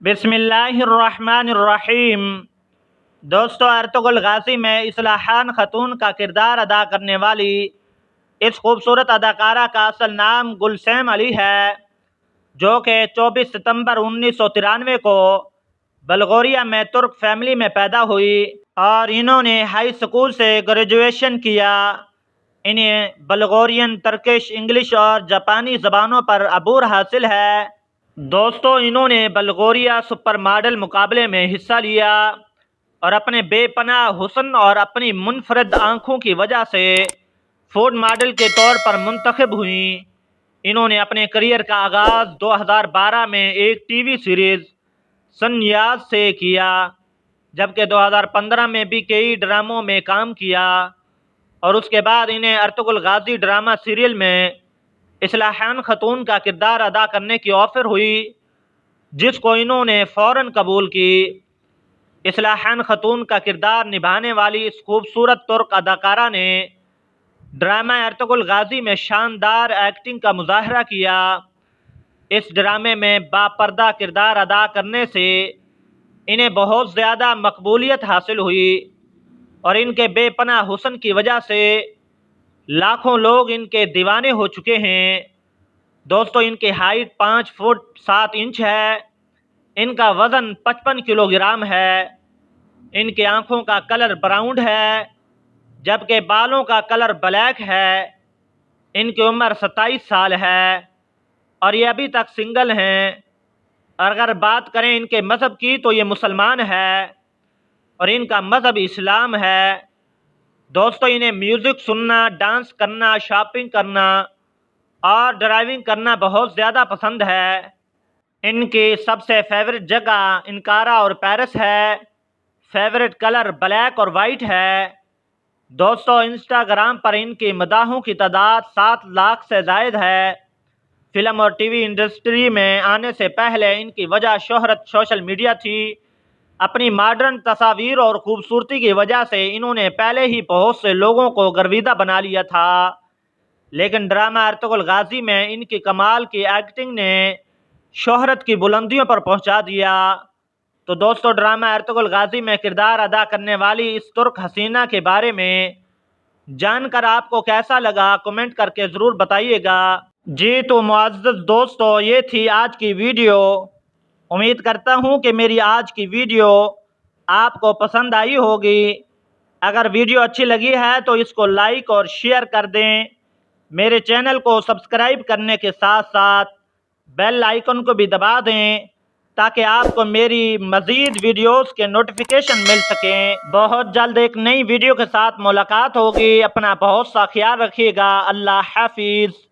بسم اللہ الرحمن الرحیم۔ دوستو، ارطغرل غازی میں اصلاحان خاتون کا کردار ادا کرنے والی اس خوبصورت اداکارہ کا اصل نام گلسیم علی ہے، جو کہ 24 ستمبر 1993 کو بلغوریہ میں ترک فیملی میں پیدا ہوئی اور انہوں نے ہائی اسکول سے گریجویشن کیا۔ انہیں بلغورین، ترکش، انگلش اور جاپانی زبانوں پر عبور حاصل ہے۔ دوستو، انہوں نے بلغوریہ سپر ماڈل مقابلے میں حصہ لیا اور اپنے بے پناہ حسن اور اپنی منفرد آنکھوں کی وجہ سے فوڈ ماڈل کے طور پر منتخب ہوئیں۔ انہوں نے اپنے کریئر کا آغاز 2012 میں ایک ٹی وی سیریز سنیاز سے کیا، جبکہ 2015 میں بھی کئی ڈراموں میں کام کیا اور اس کے بعد انہیں ارطغرل غازی ڈرامہ سیریل میں اصلاحان خاتون کا کردار ادا کرنے کی آفر ہوئی، جس کو انہوں نے فوراً قبول کی۔ اصلاحان خاتون کا کردار نبھانے والی اس خوبصورت ترک اداکارہ نے ڈرامہ ارطغرل غازی میں شاندار ایکٹنگ کا مظاہرہ کیا۔ اس ڈرامے میں باپردہ کردار ادا کرنے سے انہیں بہت زیادہ مقبولیت حاصل ہوئی اور ان کے بے پناہ حسن کی وجہ سے لاکھوں لوگ ان کے دیوانے ہو چکے ہیں۔ دوستو، ان کی ہائٹ 5 فٹ 7 انچ ہے۔ ان کا وزن 55 کلو گرام ہے۔ ان کی آنکھوں کا کلر براؤن ہے، جبکہ بالوں کا کلر بلیک ہے۔ ان کی عمر 27 سال ہے اور یہ ابھی تک سنگل ہیں۔ اور اگر بات کریں ان کے مذہب کی تو یہ مسلمان ہے اور ان کا مذہب اسلام ہے۔ دوستو، انہیں میوزک سننا، ڈانس کرنا، شاپنگ کرنا اور ڈرائیونگ کرنا بہت زیادہ پسند ہے۔ ان کی سب سے فیورٹ جگہ انکارا اور پیرس ہے۔ فیورٹ کلر بلیک اور وائٹ ہے۔ دوستو، انسٹاگرام پر ان کی مداحوں کی تعداد 7 لاکھ سے زائد ہے۔ فلم اور ٹی وی انڈسٹری میں آنے سے پہلے ان کی وجہ شہرت سوشل میڈیا تھی۔ اپنی ماڈرن تصاویر اور خوبصورتی کی وجہ سے انہوں نے پہلے ہی بہت سے لوگوں کو گرویدہ بنا لیا تھا، لیکن ڈرامہ ارطغرل غازی میں ان کی کمال کی ایکٹنگ نے شہرت کی بلندیوں پر پہنچا دیا۔ تو دوستو، ڈرامہ ارطغرل غازی میں کردار ادا کرنے والی اس ترک حسینہ کے بارے میں جان کر آپ کو کیسا لگا، کمنٹ کر کے ضرور بتائیے گا۔ جی تو معزز دوستو، یہ تھی آج کی ویڈیو۔ امید کرتا ہوں کہ میری آج کی ویڈیو آپ کو پسند آئی ہوگی۔ اگر ویڈیو اچھی لگی ہے تو اس کو لائک اور شیئر کر دیں۔ میرے چینل کو سبسکرائب کرنے کے ساتھ ساتھ بیل آئیکن کو بھی دبا دیں تاکہ آپ کو میری مزید ویڈیوز کے نوٹیفیکیشن مل سکیں۔ بہت جلد ایک نئی ویڈیو کے ساتھ ملاقات ہوگی۔ اپنا بہت سا خیال رکھیے گا۔ اللہ حافظ۔